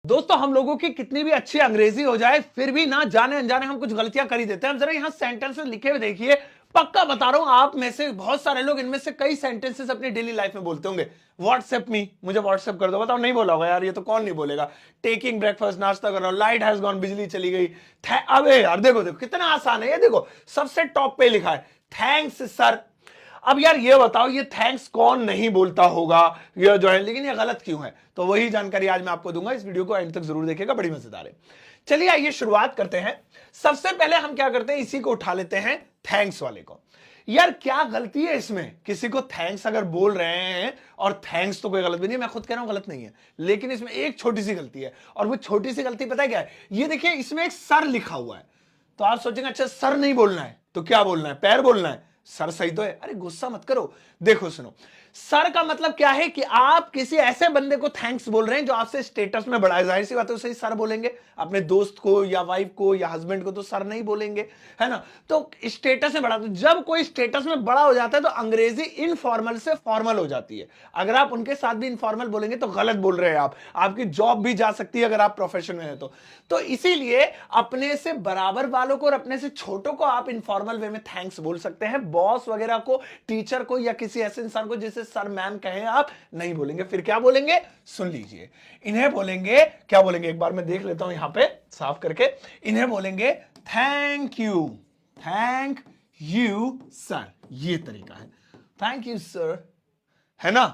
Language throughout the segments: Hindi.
दोस्तों हम लोगों की कितनी भी अच्छी अंग्रेजी हो जाए फिर भी ना जाने अनजाने हम कुछ गलतियां कर ही देते हैं। अब जरा यहां सेंटेंसेस लिखे हुए देखिए, पक्का बता रहा हूं आप में से बहुत सारे लोग इनमें से कई सेंटेंसेस अपनी डेली लाइफ में बोलते होंगे। व्हाट्सएप मी, मुझे व्हाट्सएप कर दो। बताओ नहीं बोला होगा यार, ये तो कौन नहीं बोलेगा। टेकिंग ब्रेकफास्ट, नाश्ता कर रहा हूं, लाइट हैज गॉन, बिजली चली गई। अबे यार देखो देखो कितना आसान है ये, देखो सबसे टॉप पे लिखा है थैंक्स सर। अब यार ये बताओ, ये थैंक्स कौन नहीं बोलता होगा ये जो है, लेकिन ये गलत क्यों है? तो वही जानकारी आज मैं आपको दूंगा। इस वीडियो को एंड तक जरूर देखिएगा, बड़ी मजेदार है। चलिए आइए शुरुआत करते हैं। सबसे पहले हम क्या करते हैं, इसी को उठा लेते हैं, थैंक्स वाले को। यार क्या गलती है इसमें? किसी को थैंक्स अगर बोल रहे हैं, और थैंक्स तो कोई गलत भी नहीं है, मैं खुद कह रहा हूं गलत नहीं है, लेकिन इसमें एक छोटी सी गलती है। और वो छोटी सी गलती पता है क्या है? ये देखिए इसमें एक सर लिखा हुआ है। तो आप सोचेंगे अच्छा सर नहीं बोलना है तो क्या बोलना है? पैर बोलना है। सर सही तो है। अरे गुस्सा मत करो, देखो सुनो, सर का मतलब क्या है कि आप किसी ऐसे बंदे को थैंक्स बोल रहे हैं जो आपसे स्टेटस में बड़ा है। जाहिर सी बात है उसे सर बोलेंगे। अपने दोस्त को या वाइफ को या हस्बैंड को तो सर नहीं बोलेंगे, है ना? तो स्टेटस में बड़ा, तो जब कोई स्टेटस में बड़ा हो जाता है तो अंग्रेजी इनफॉर्मल से फॉर्मल हो जाती है। अगर आप उनके साथ भी इनफॉर्मल बोलेंगे तो गलत बोल रहे हैं आप, आपकी जॉब भी जा सकती है अगर आप प्रोफेशन में है तो इसीलिए अपने से बराबर वालों को और अपने से छोटों को आप इनफॉर्मल वे में थैंक्स बोल सकते हैं। बॉस वगैरह को, टीचर को या किसी ऐसे इंसान को जिसे सर मैम कहें आप नहीं बोलेंगे। फिर क्या बोलेंगे? सुन लीजिए, इन्हें बोलेंगे, क्या बोलेंगे एक बार मैं देख लेता हूं यहां पे साफ करके। इन्हें बोलेंगे thank you, thank you sir. ये तरीका है, थैंक यू सर, है ना?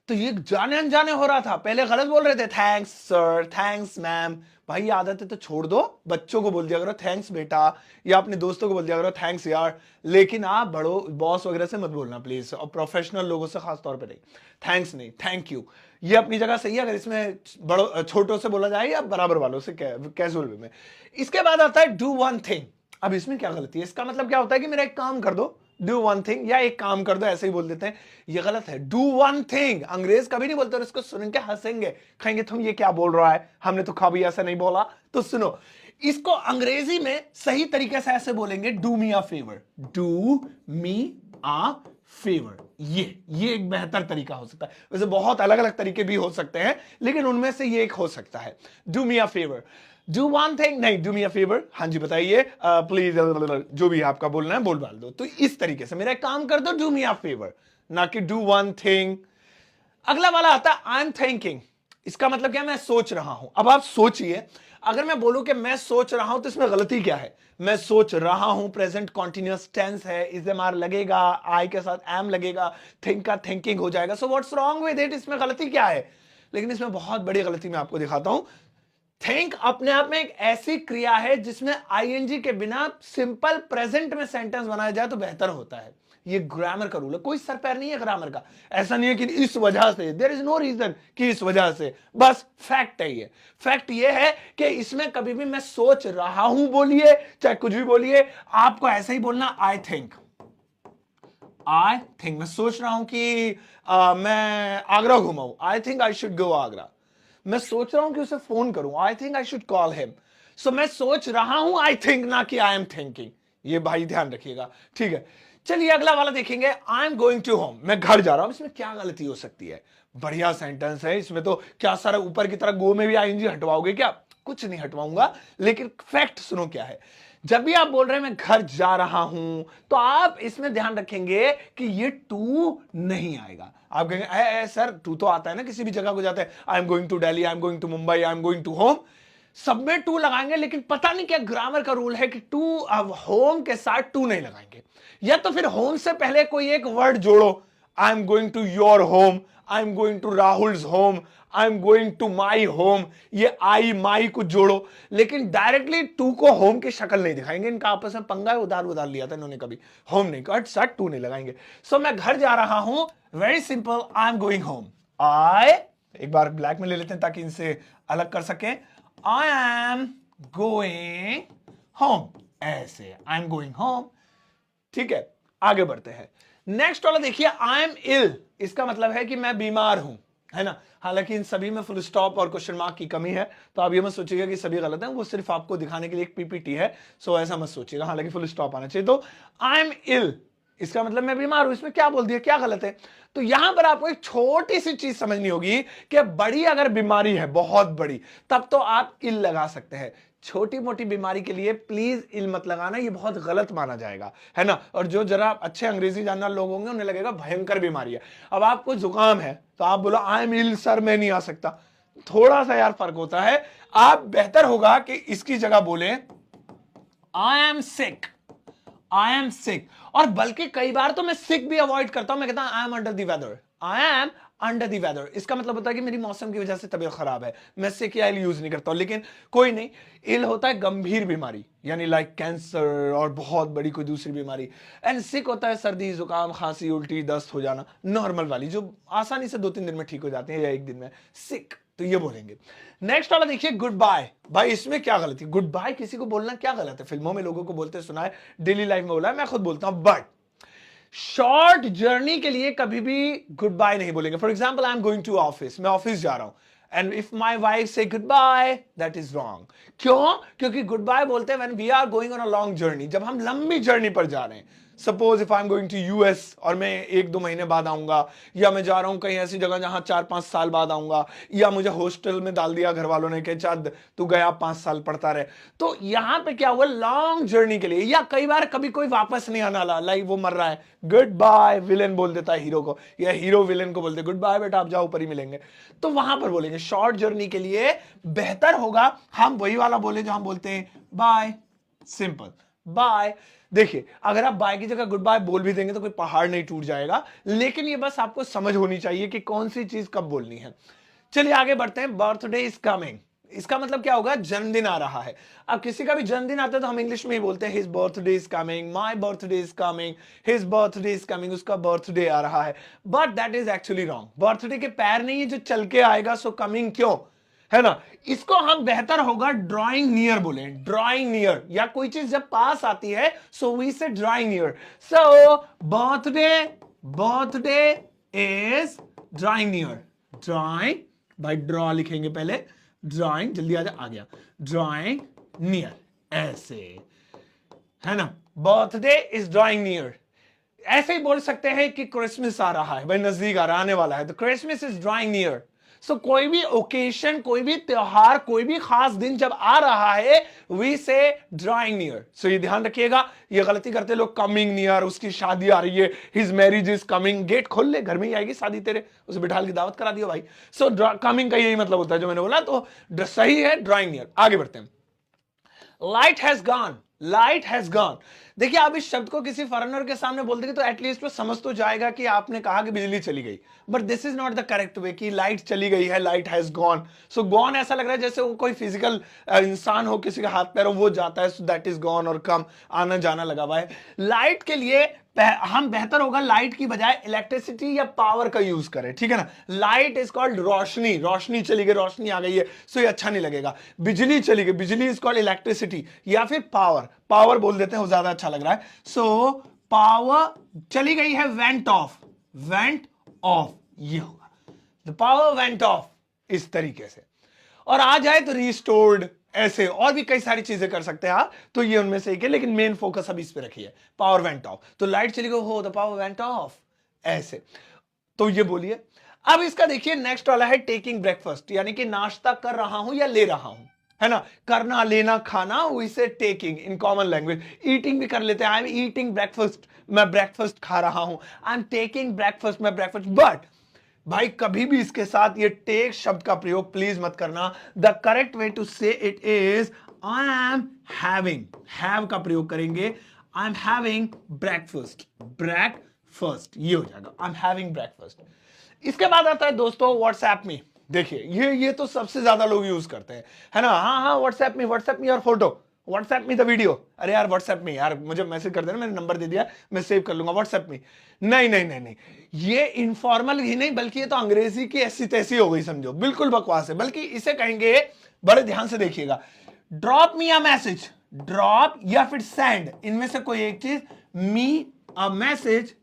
तो ये जाने अनजाने हो रहा था, पहले गलत बोल रहे थे, थैंक्स सर, थैंक्स मैम। भाई ये आदत है तो छोड़ दो, बच्चों को बोल दिया करो थैंक्स बेटा, या अपने दोस्तों को बोल दिया करो थैंक्स यार। लेकिन आप बड़ो बॉस वगैरह से मत बोलना प्लीज, और प्रोफेशनल लोगों से खास तौर पे नहीं। थैंक्स नहीं, थैंक यू। ये अपनी जगह सही है अगर इसमें बड़ों छोटों से बोला जाए या बराबर वालों से कैजुअल वे में। इसके बाद आता है डू वन थिंग। अब इसमें क्या गलती है? इसका मतलब क्या होता है कि मेरा एक काम कर दो, डू वन थिंग, या एक काम कर दो, ऐसे ही बोल देते हैं। ये गलत है। डू वन थिंग अंग्रेज कभी नहीं बोलते, और इसको सुन के हंसेंगे, कहेंगे तुम ये क्या बोल रहा है, हमने तो कभी ऐसा नहीं बोला। तो सुनो, इसको अंग्रेजी में सही तरीके से ऐसे बोलेंगे, do me a favour, do me a favour. ये एक बेहतर तरीका हो सकता है। वैसे बहुत अलग अलग तरीके भी हो सकते हैं, लेकिन उनमें से ये एक हो सकता है, do me a favour. Do one thing नहीं, डू मी अ फेवर। हाँ जी बताइए, प्लीज, जो भी आपका बोलना है बोल डाल दो। तो इस तरीके से मेरा एक काम कर दो, डू मी अ फेवर, ना कि डू वन थिंग। अगला वाला आता है आई एम थिंकिंग। इसका मतलब क्या? मैं सोच रहा हूं। अब आप सोचिए, अगर मैं बोलूं कि मैं सोच रहा हूं तो इसमें गलती क्या है? मैं सोच रहा हूं प्रेजेंट कॉन्टिन्यूअस टेंस है, इज एम आर लगेगा, आई के साथ एम लगेगा, थिंक का थिंकिंग हो जाएगा। So what's wrong with it? इसमें गलती क्या है? लेकिन इसमें बहुत बड़ी गलती मैं आपको दिखाता हूं। थिंक अपने आप में एक ऐसी क्रिया है जिसमें आईएनजी के बिना सिंपल प्रेजेंट में सेंटेंस बनाया जाए तो बेहतर होता है। ये ग्रामर का रूल है, कोई सर पैर नहीं है ग्रामर का। ऐसा नहीं है कि इस वजह से, देयर इज नो रीजन कि इस वजह से, बस फैक्ट है। ये फैक्ट ये है कि इसमें कभी भी मैं सोच रहा हूं बोलिए, चाहे कुछ भी बोलिए, आपको ऐसे ही बोलना, आई थिंक। आई थिंक मैं सोच रहा हूं कि मैं आगरा घुमाऊं, I think I should go Agra. मैं सोच रहा हूं कि उसे फोन करूं, I think I should call him. So मैं सोच रहा हूं आई थिंक, ना कि आई एम थिंकिंग। ये भाई ध्यान रखिएगा, ठीक है? चलिए अगला वाला देखेंगे, I am going to home. मैं घर जा रहा हूं। इसमें क्या गलती हो सकती है? बढ़िया सेंटेंस है। इसमें तो क्या सारा ऊपर की तरह गो में भी आईएनजी हटवाओगे क्या? कुछ नहीं हटवाऊंगा, लेकिन फैक्ट सुनो क्या है। जब भी आप बोल रहे हैं मैं घर जा रहा हूं, तो आप इसमें ध्यान रखेंगे कि ये टू नहीं आएगा। आप कहेंगे सर टू तो आता है ना, किसी भी जगह को जाते हैं, I am going to Delhi, I am going to Mumbai, I am going to home, सब में टू लगाएंगे। लेकिन पता नहीं क्या ग्रामर का रूल है कि टू, अब होम के साथ टू नहीं लगाएंगे, या तो फिर होम से पहले कोई एक वर्ड जोड़ो, I am going to your home, I am going to Rahul's home, I am going to my home. ये आई माई को जोड़ो, लेकिन डायरेक्टली टू को होम की शक्ल नहीं दिखाएंगे। इनका आपस में पंगा है, उधार उधार लिया था इन्होंने, कभी होम नहीं कहा, साथ टू नहीं लगाएंगे। सो मैं घर जा रहा हूं, very simple, I am going home. I, एक बार ब्लैक में ले लेते हैं ताकि इनसे अलग कर सकें, आई एम गोइंग होम, ऐसे आई एम गोइंग होम। ठीक है, आगे बढ़ते हैं। नेक्स्ट वाला देखिए, आई एम इल। इसका मतलब है कि मैं बीमार हूं, है ना? हालांकि इन सभी में फुल स्टॉप और क्वेश्चन मार्क की कमी है, तो आप ये मत सोचिएगा कि सभी गलत हैं, वो सिर्फ आपको दिखाने के लिए एक पीपीटी है, सो ऐसा मत सोचिएगा। हालांकि फुल स्टॉप आना चाहिए। तो आई एम इल, इसका मतलब मैं बीमार हूं, इसमें क्या बोल दिया, क्या गलत है? तो यहां पर आपको एक छोटी सी चीज समझनी होगी कि बड़ी अगर बीमारी है, बहुत बड़ी, तब तो आप इल लगा सकते हैं। छोटी मोटी बीमारी के लिए प्लीज इल मत लगाना, ये बहुत गलत माना जाएगा, है ना। और जो जरा अच्छे अंग्रेजी जानने वाले लोग होंगे उन्हें लगेगा भयंकर बीमारी है। अब आपको जुकाम है तो आप बोलो आई एम इल सर, मैं नहीं आ सकता, थोड़ा सा यार फर्क होता है। आप बेहतर होगा कि इसकी जगह बोले I am sick, I am sick. और बल्कि कई बार तो मैं सिक भी अवॉइड करता हूं, मैं कहता हूं I am under the weather, I am under the weather. इसका मतलब होता है कि मेरी मौसम की वजह से तबीयत खराब है, मैं सिक या इल यूज नहीं करता हूं। लेकिन कोई नहीं, इल होता है गंभीर बीमारी, यानी लाइक कैंसर और बहुत बड़ी कोई दूसरी बीमारी। एंड सिक होता है सर्दी, जुकाम, खांसी, उल्टी, दस्त हो जाना, नॉर्मल वाली जो आसानी से 2-3 दिन में ठीक हो जाती है या 1 दिन में। सिक तो ये बोलेंगे। नेक्स्ट वाला देखिए गुड बाय। भाई इसमें क्या गलती, गुड बाय किसी को बोलना क्या गलत है? फिल्मों में लोगों को बोलते सुना है, डेली लाइफ में बोला है, मैं खुद बोलता हूं। बट शॉर्ट जर्नी के लिए कभी भी गुड बाय नहीं बोलेंगे। For example I am going to office, मैं ऑफिस जा रहा हूं, एंड इफ माई वाइफ से good bye, that is wrong. क्यों? क्योंकि गुड बाय बोलते हैं when we are going on a long journey, जब हम लंबी जर्नी पर जा रहे हैं। Suppose if I am going to US और मैं 1-2 महीने बाद आऊंगा, या मैं जा रहा हूं कहीं ऐसी जगह जहां 4-5 साल बाद आऊंगा, या मुझे हॉस्टल में डाल दिया घर वालों ने कि चाँद तू गया 5 साल पढ़ता रहे, तो यहां पे क्या हुआ, लॉन्ग जर्नी के लिए। या कई बार कभी कोई वापस नहीं आने वाला, लाइक वो मर रहा है, गुड बाय विलेन बोल देता है हीरो को, या हीरो विलेन को बोलते गुड बाय बेटा आप जाओ ऊपर ही मिलेंगे, तो वहां पर बोलेंगे। शॉर्ट जर्नी के लिए बेहतर होगा हम वही वाला बोले जो हम बोलते हैं बाय, सिंपल बाय। देखिए अगर आप बाय की जगह गुड बाय बोल भी देंगे तो कोई पहाड़ नहीं टूट जाएगा, लेकिन ये बस आपको समझ होनी चाहिए कि कौन सी चीज कब बोलनी है। चलिए आगे बढ़ते हैं। बर्थडे इज कमिंग, इसका मतलब क्या होगा, जन्मदिन आ रहा है। अब किसी का भी जन्मदिन आता है तो हम इंग्लिश में ही बोलते हैं his birthday is coming, my birthday is coming, his birthday is coming, उसका बर्थडे आ रहा है। But that is actually wrong. Birthday के पैर नहीं है जो चल के आएगा, सो कमिंग क्यों, है ना। इसको हम बेहतर होगा ड्रॉइंग नियर बोले, ड्रॉइंग नियर। या कोई चीज जब पास आती है सो वी से drawing near. So birthday, birthday is drawing near, drawing, भाई ड्रॉ लिखेंगे पहले, ड्रॉइंग, जल्दी आ गया, ड्रॉइंग नियर, ऐसे, है ना। Birthday is drawing near. ऐसे ही बोल सकते हैं कि क्रिसमस आ रहा है, भाई नजदीक आ रहा, आने वाला है, तो क्रिसमस इज ड्रॉइंग नियर। सो कोई भी ओकेशन, कोई भी त्योहार, कोई भी खास दिन जब आ रहा है वी से ड्रॉइंग नियर। सो ये ध्यान रखिएगा, ये गलती करते लोग, कमिंग नियर, उसकी शादी आ रही है, his marriage is coming, gate खोल ले, घर में ही आएगी शादी तेरे, उसे बिठाल की दावत करा दियो भाई। सो कमिंग का यही मतलब होता है जो मैंने बोला, तो सही है ड्रॉइंग नियर। आगे बढ़ते हैं। Light has gone, light has gone. देखिए आप इस शब्द को किसी फॉरेनर के सामने बोल देंगे तो एटलीस्ट वो समझ तो जाएगा कि आपने कहा कि बिजली चली गई, but this is not the correct way कि लाइट चली गई है, light has gone. So gone ऐसा लग रहा है जैसे वो कोई फिजिकल इंसान हो, किसी का हाथ पैर हो, वो जाता है, सो दैट इज गॉन, और कम आना जाना लगा हुआ है। लाइट के लिए हम बेहतर होगा लाइट की बजाय इलेक्ट्रिसिटी या पावर का यूज करें, ठीक है ना। लाइट इज कॉल्ड रोशनी, रोशनी चली गई, रोशनी आ गई है, सो ये अच्छा नहीं लगेगा। बिजली चली गई, बिजली इज कॉल्ड इलेक्ट्रिसिटी, या फिर पावर, पावर बोल देते हैं, वो ज्यादा अच्छा लग रहा है। सो पावर चली गई है, वेंट ऑफ, वेंट ऑफ, ये होगा, द पावर वेंट ऑफ, इस तरीके से। और आ जाए तो रिस्टोर्ड, ऐसे और भी कई सारी चीजें कर सकते हैं आप, तो ये उनमें से एक है, लेकिन मेन फोकस अभी इस पे रखिए, पावर वेंट ऑफ। तो लाइट चली गई, हो द पावर वेंट ऑफ, ऐसे, तो ये बोलिए। अब इसका देखिए नेक्स्ट वाला है टेकिंग ब्रेकफास्ट, यानी कि नाश्ता कर रहा हूं या ले रहा हूं, है ना। करना, लेना, खाना, इसे taking in common language. Eating भी कर लेते हैं, आई एम ईटिंग ब्रेकफास्ट, मैं ब्रेकफास्ट खा रहा हूं, आई एम टेकिंग ब्रेकफास्ट, मैं ब्रेकफास्ट। बट भाई कभी भी इसके साथ ये टेक शब्द का प्रयोग प्लीज मत करना। द करेक्ट वे टू से it is I am having, have का प्रयोग करेंगे, I am having breakfast, breakfast, ये हो जाएगा, आई एम हैविंग ब्रेकफास्ट। इसके बाद आता है दोस्तों व्हाट्सएप में। देखिए ये तो सबसे ज्यादा लोग यूज करते हैं, है ना। हाँ व्हाट्सएप में और फोटो, व्हाट्सएप में द वीडियो, अरे यार व्हाट्सएप में यार मुझे मैसेज कर देना, मैंने नंबर दे दिया, मैं सेव कर लूंगा व्हाट्सएप में। नहीं नहीं नहीं नहीं, ये इनफॉर्मल ही नहीं बल्कि ये तो अंग्रेजी की ऐसी तैसी हो गई, समझो, बिल्कुल बकवास है। बल्कि इसे कहेंगे, बड़े ध्यान से देखिएगा, drop me a message, drop या फिर सेंड, इनमें से कोई एक चीज, me a message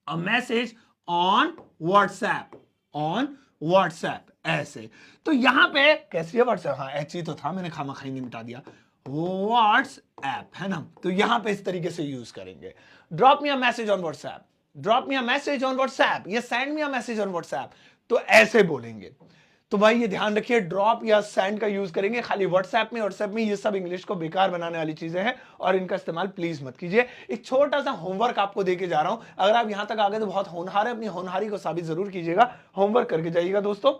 on WhatsApp, on WhatsApp, ऐसे। तो यहां पे कैसी है व्हाट्सएप, हाँ एच ही तो था, मैंने खामा खाई नहीं मिटा दिया। व्हाट्सएप, है ना। तो यहां पे इस तरीके से यूज करेंगे, drop me a message on WhatsApp, drop me a message on WhatsApp या send me a message on WhatsApp, तो ऐसे बोलेंगे। तो भाई ये ध्यान रखिए, ड्रॉप या सेंड का यूज करेंगे खाली व्हाट्सएप में। व्हाट्सएप में ये सब इंग्लिश को बेकार बनाने वाली चीजें हैं और इनका इस्तेमाल प्लीज मत कीजिए। एक छोटा सा होमवर्क आपको देके जा रहा हूं, अगर आप यहां तक आ गए तो बहुत होनहार है, अपनी होनहारी को साबित जरूर कीजिएगा, होमवर्क करके जाइएगा दोस्तों।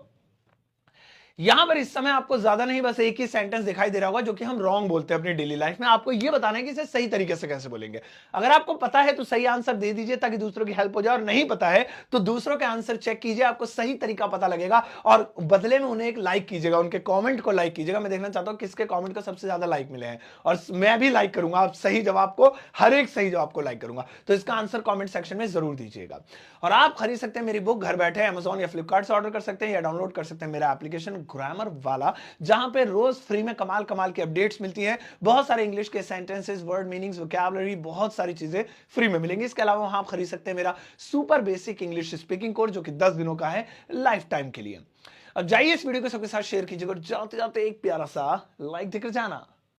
यहां पर इस समय आपको ज्यादा नहीं, बस एक ही सेंटेंस दिखाई दे रहा होगा जो कि हम रॉन्ग बोलते हैं अपनी डेली लाइफ में। आपको यह बताना है कि इसे सही तरीके से कैसे बोलेंगे। अगर आपको पता है तो सही आंसर दे दीजिए ताकि दूसरों की हेल्प हो जाए, और नहीं पता है तो दूसरों के आंसर चेक कीजिए, आपको सही तरीका पता लगेगा और बदले में उन्हें एक लाइक कीजिएगा, उनके कॉमेंट को लाइक कीजिएगा। मैं देखना चाहता हूं किसके कॉमेंट को सबसे ज्यादा लाइक मिले हैं, और मैं भी लाइक करूंगा आप सही जवाब को, हर एक सही जवाब को लाइक करूंगा। तो इसका आंसर कॉमेंट सेक्शन में जरूर दीजिएगा। और आप खरीद सकते हैं मेरी बुक, घर बैठे अमेजॉन या फ्लिपकार्ट से ऑर्डर कर सकते हैं या डाउनलोड कर सकते हैं मेरा एप्लीकेशन ग्रामर वाला, जहां पे रोज फ्री में कमाल कमाल की अपडेट्स मिलती हैं। बहुत सारे इंग्लिश के सेंटेंसेस, वर्ड मीनिंग्स, वोकैबुलरी, बहुत सारी चीजें फ्री में मिलेंगी। इसके अलावा वहां आप खरीद सकते हैं मेरा super basic English speaking course जो कि 10 दिनों का है, लाइफ टाइम के लिए। अब जाइए इस वीडियो को सबके साथ शेयर कीजिएगा, जाते जाते एक प्यारा सा लाइक देकर जाना।